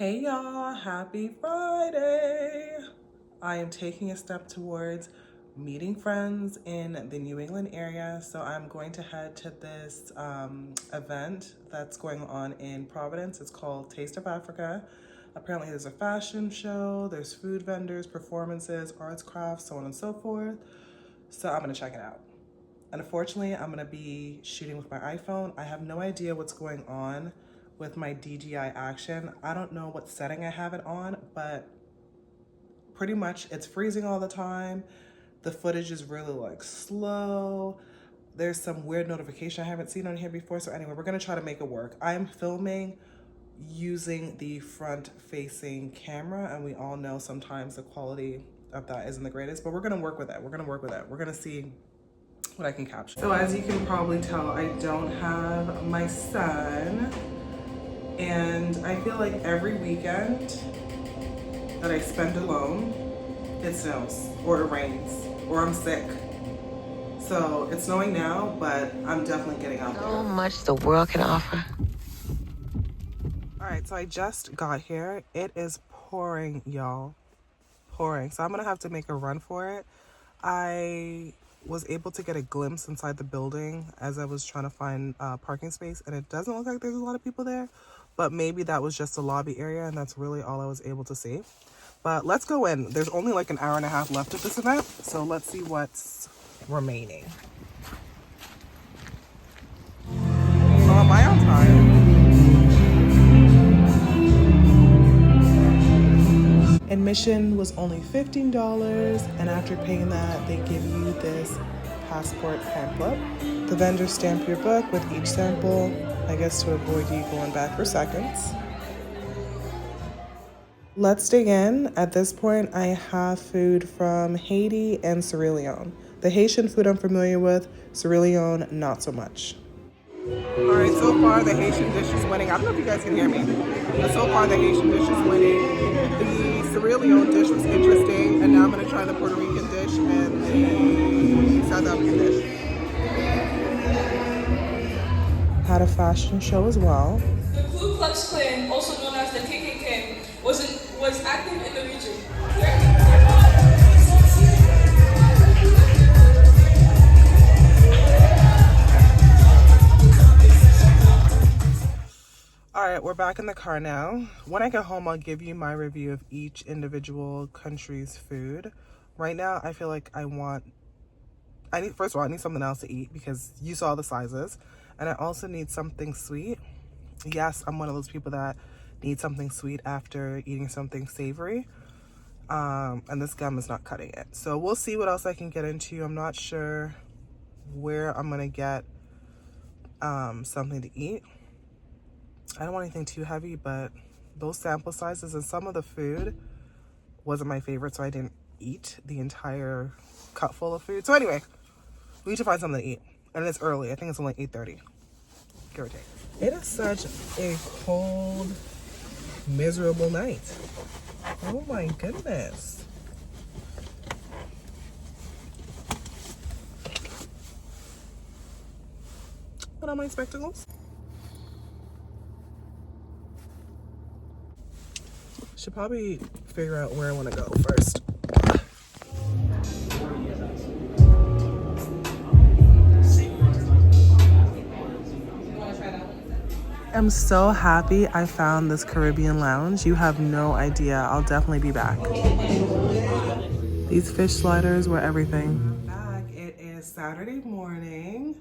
Hey y'all, happy Friday! I am taking a step towards meeting friends in the New England area, so I'm going to head to this event that's going on in Providence. It's called Taste of Africa. Apparently there's a fashion show, there's food vendors, performances, arts, crafts, so on and so forth. So I'm gonna check it out. Unfortunately, I'm gonna be shooting with my iPhone. I have no idea what's going on with my DJI action. I don't know what setting I have it on, but pretty much it's freezing all the time. The footage is really like slow. There's some weird notification I haven't seen on here before. So anyway, we're gonna try to make it work. I'm filming using the front facing camera, and we all know sometimes the quality of that isn't the greatest, but we're gonna work with it. We're gonna see what I can capture. So as you can probably tell, I don't have my son, and I feel like every weekend that I spend alone, it snows or it rains or I'm sick. So it's snowing now, but I'm definitely getting out there. So much the world can offer. All right, so I just got here. It is pouring, y'all. Pouring. So I'm gonna have to make a run for it. I was able to get a glimpse inside the building as I was trying to find parking space, and it doesn't look like there's a lot of people there, but maybe that was just the lobby area and that's really all I was able to see. But let's go in. There's only like an hour and a half left of this event, so let's see what's remaining. So am I on time? Admission was only $15, and after paying that, they give you this passport pamphlet. The vendors stamp your book with each sample, I guess to avoid you going back for seconds. Let's dig in. At this point, I have food from Haiti and Sierra Leone. The Haitian food I'm familiar with, Sierra Leone, not so much. All right, so far the Haitian dish is winning. I don't know if you guys can hear me, but so far the Haitian dish is winning. The Sierra Leone dish was interesting, and now I'm gonna try the Puerto Rican dish and the South African dish. Had a fashion show as well. The Ku Klux Klan, also known as the KKK, was active in the region. All right, we're back in the car now. When I get home, I'll give you my review of each individual country's food. Right now, I feel like first of all, I need something else to eat because you saw the sizes. And I also need something sweet. Yes, I'm one of those people that need something sweet after eating something savory. And this gum is not cutting it. So we'll see what else I can get into. I'm not sure where I'm gonna get something to eat. I don't want anything too heavy, but those sample sizes and some of the food wasn't my favorite, so I didn't eat the entire cup full of food. So anyway, we need to find something to eat. And it's early. I think it's only 8:30, give or take. It is such a cold, miserable night. Oh my goodness. Put on my spectacles. Should probably figure out where I want to go first. I'm so happy I found this Caribbean lounge. You have no idea. I'll definitely be back. These fish sliders were everything. Back. It is Saturday morning.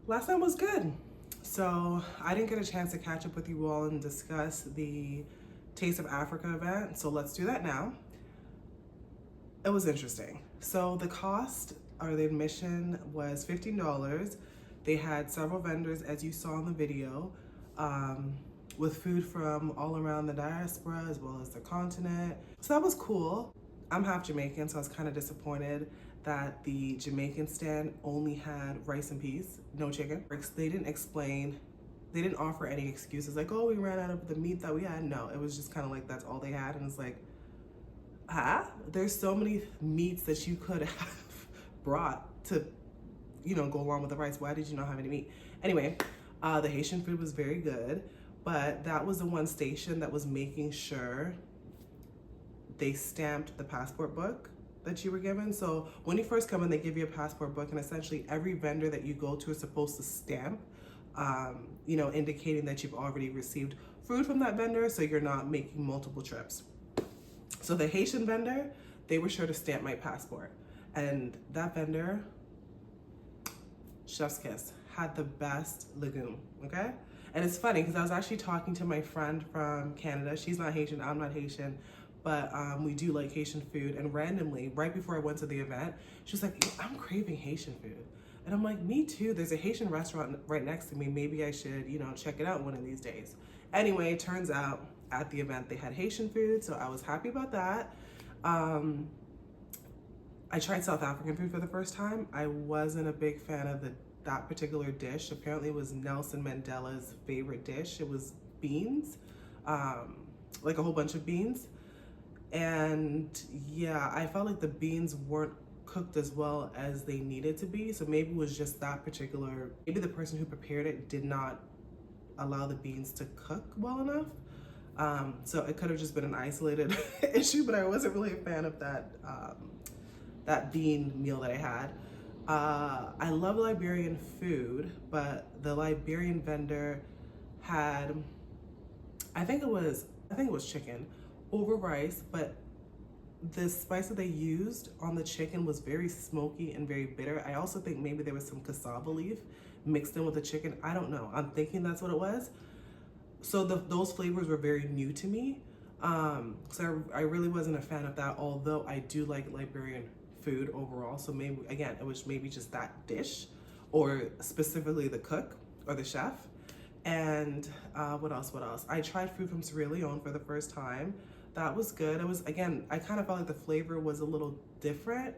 Last night was good. So I didn't get a chance to catch up with you all and discuss the Taste of Africa event. So let's do that now. It was interesting. So the cost or the admission was $15. They had several vendors, as you saw in the video, with food from all around the diaspora as well as the continent. So that was cool. I'm half Jamaican, so I was kind of disappointed that the Jamaican stand only had rice and peas, no chicken. They didn't offer any excuses like, oh, we ran out of the meat that we had. No, it was just kind of like, that's all they had. And it's like, there's so many meats that you could have brought to, go along with the rice. Why did you not have any meat? Anyway, the Haitian food was very good. but that was the one station that was making sure they stamped the passport book that you were given. So when you first come in, they give you a passport book, and essentially every vendor that you go to is supposed to stamp, you know, indicating that you've already received food from that vendor, so you're not making multiple trips. So the Haitian vendor, they were sure to stamp my passport. And that vendor, chef's kiss, had the best legume, okay? And it's funny because I was actually talking to my friend from Canada. She's not Haitian, I'm not Haitian, but we do like Haitian food. And randomly, right before I went to the event, she was like, I'm craving Haitian food. And I'm like, me too. There's a Haitian restaurant right next to me. Maybe I should, you know, check it out one of these days. Anyway, it turns out at the event they had Haitian food, so I was happy about that. I tried South African food for the first time. I wasn't a big fan of that particular dish. Apparently it was Nelson Mandela's favorite dish. It was beans, like a whole bunch of beans. And yeah, I felt like the beans weren't cooked as well as they needed to be. So maybe it was just that particular, maybe the person who prepared it did not allow the beans to cook well enough. So it could have just been an isolated issue, but I wasn't really a fan of that bean meal that I had. I love Liberian food, but the Liberian vendor had, I think it was chicken over rice, but the spice that they used on the chicken was very smoky and very bitter. I also think maybe there was some cassava leaf mixed in with the chicken. I don't know. I'm thinking that's what it was. So those flavors were very new to me. So I really wasn't a fan of that, although I do like Liberian food overall. So maybe, again, it was maybe just that dish, or specifically the cook or the chef. And what else? I tried food from Sierra Leone for the first time. That was good. It was, again, I kind of felt like the flavor was a little different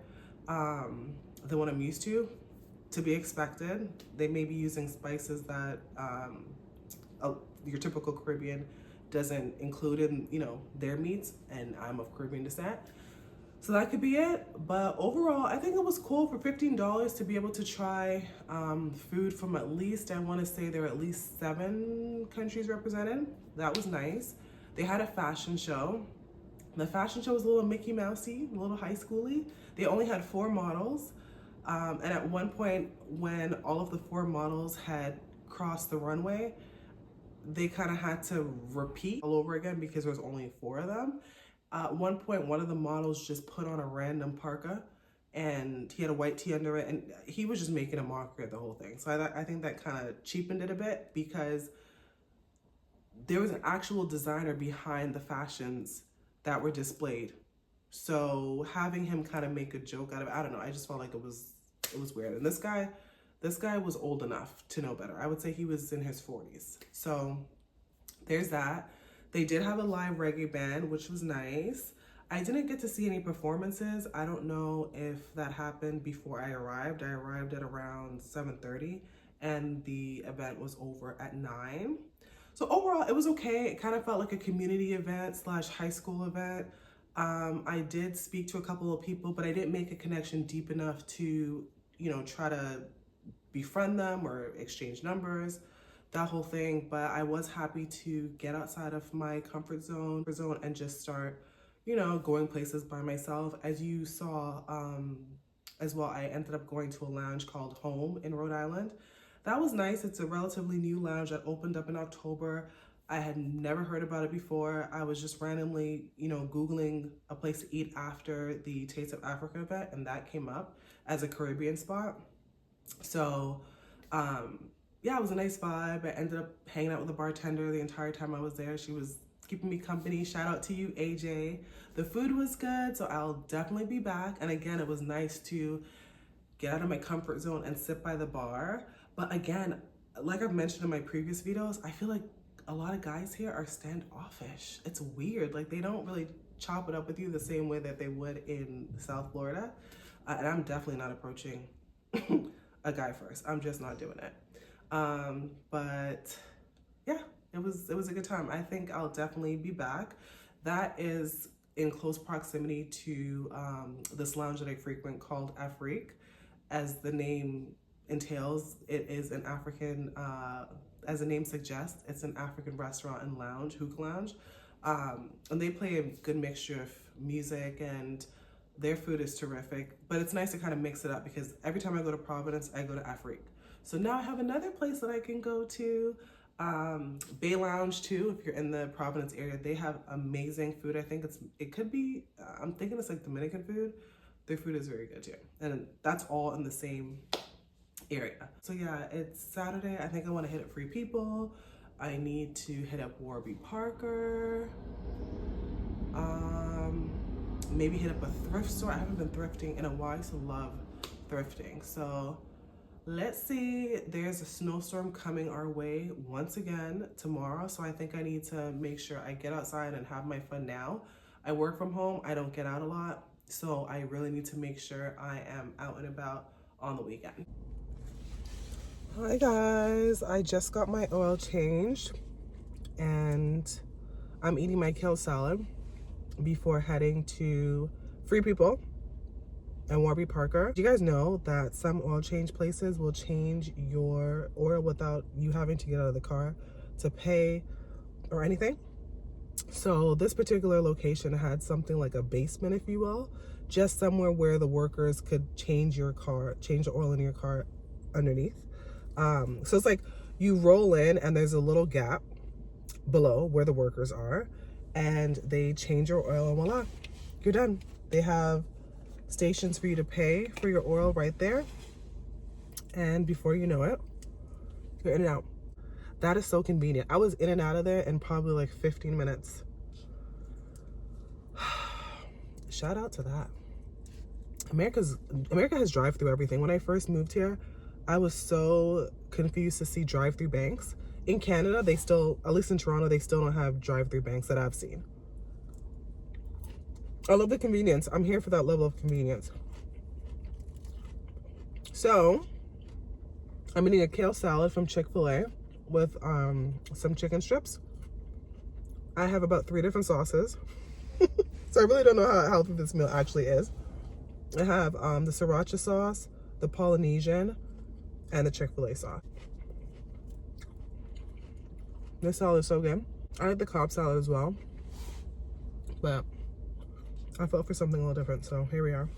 than what I'm used to be expected. They may be using spices that your typical Caribbean doesn't include in, you know, their meats, and I'm of Caribbean descent. So that could be it. But overall, I think it was cool for $15 to be able to try food from at least, I want to say there were at least 7 countries represented. That was nice. They had a fashion show. The fashion show was a little Mickey Mousey, a little high schooly. They only had 4 models. And at one point, when all of the 4 models had crossed the runway, they kind of had to repeat all over again because there was only 4 of them. At one point, one of the models just put on a random parka, and he had a white tee under it, and he was just making a mockery of the whole thing. So I think that kind of cheapened it a bit, because there was an actual designer behind the fashions that were displayed. So having him kind of make a joke out of it, I don't know, I just felt like it was weird. And this guy was old enough to know better. I would say he was in his 40s. So there's that. They did have a live reggae band, which was nice. I didn't get to see any performances. I don't know if that happened before I arrived. I arrived at around 7:30, and the event was over at 9. So overall, it was okay. It kind of felt like a community event / high school event. I did speak to a couple of people, but I didn't make a connection deep enough to, you know, try to befriend them or exchange numbers, that whole thing. But I was happy to get outside of my comfort zone and just start, you know, going places by myself. As you saw as well, I ended up going to a lounge called Home in Rhode Island. That was nice. It's a relatively new lounge that opened up in October. I had never heard about it before. I was just randomly, you know, Googling a place to eat after the Taste of Africa event, and that came up as a Caribbean spot. So, yeah, it was a nice vibe. I ended up hanging out with the bartender the entire time I was there. She was keeping me company. Shout out to you, AJ. The food was good, so I'll definitely be back. And again, it was nice to get out of my comfort zone and sit by the bar. But again, like I've mentioned in my previous videos, I feel like a lot of guys here are standoffish. It's weird. Like, they don't really chop it up with you the same way that they would in South Florida. And I'm definitely not approaching a guy first. I'm just not doing it. But yeah, it was a good time. I think I'll definitely be back. That is in close proximity to this lounge that I frequent called Afrique. As the name entails, it is an African as the name suggests, it's an African restaurant and lounge, hookah lounge. And they play a good mixture of music, and their food is terrific. But it's nice to kind of mix it up because every time I go to Providence, I go to Afrique. So now I have another place that I can go to. Bay Lounge too, if you're in the Providence area. They have amazing food. I think it could be, I'm thinking it's like Dominican food. Their food is very good too. And that's all in the same area. So yeah, it's Saturday. I think I want to hit up Free People. I need to hit up Warby Parker. Maybe hit up a thrift store. I haven't been thrifting in a while. I used to love thrifting. So let's see. There's a snowstorm coming our way once again tomorrow. So I think I need to make sure I get outside and have my fun now. I work from home. I don't get out a lot. So I really need to make sure I am out and about on the weekend. Hi guys, I just got my oil changed and I'm eating my kale salad before heading to Free People and Warby Parker. Do you guys know that some oil change places will change your oil without you having to get out of the car to pay or anything? So this particular location had something like a basement, if you will, just somewhere where the workers could change the oil in your car underneath. So it's like you roll in and there's a little gap below where the workers are, and they change your oil and voila, you're done. They have stations for you to pay for your oil right there, and before you know it, you're in and out. That is so convenient. I was in and out of there in probably like 15 minutes. Shout out to that. America has drive-through everything. When I first moved here, I was so confused to see drive-through banks. In Canada, they still, at least in Toronto, they still don't have drive-through banks that I've seen. I love the convenience. I'm here for that level of convenience. So, I'm eating a kale salad from Chick-fil-A with some chicken strips. I have about 3 different sauces. So I really don't know how healthy this meal actually is. I have the sriracha sauce, the Polynesian, and the Chick-fil-A sauce. This salad is so good. I like the Cobb salad as well, but I felt for something a little different, so here we are.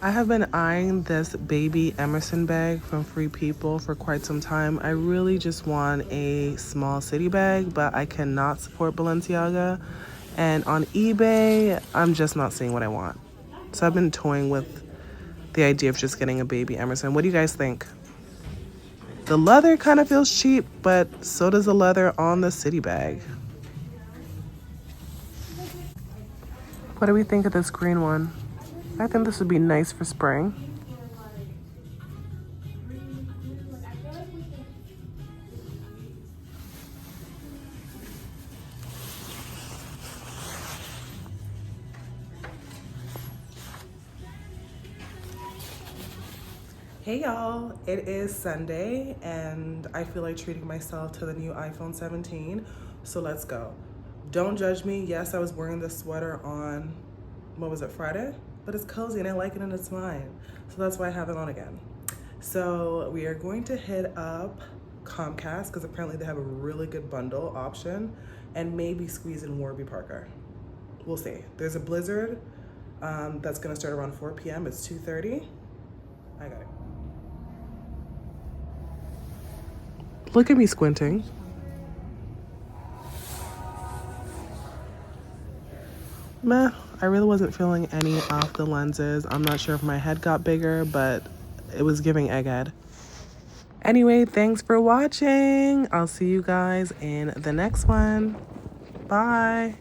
I have been eyeing this baby Emerson bag from Free People for quite some time. I really just want a small city bag, but I cannot support Balenciaga. And on eBay, I'm just not seeing what I want. So I've been toying with the idea of just getting a baby Emerson. What do you guys think? The leather kind of feels cheap, but so does the leather on the city bag. What do we think of this green one? I think this would be nice for spring. Hey y'all, it is Sunday and I feel like treating myself to the new iPhone 17, so let's go. Don't judge me. Yes, I was wearing this sweater on, what was it, Friday? But it's cozy and I like it and it's mine. So that's why I have it on again. So we are going to hit up Comcast because apparently they have a really good bundle option, and maybe squeeze in Warby Parker. We'll see. There's a blizzard that's gonna start around 4 p.m. It's 2:30. I got it. Look at me squinting. Meh, I really wasn't feeling any of the lenses. I'm not sure if my head got bigger, but it was giving egghead. Anyway, thanks for watching. I'll see you guys in the next one. Bye.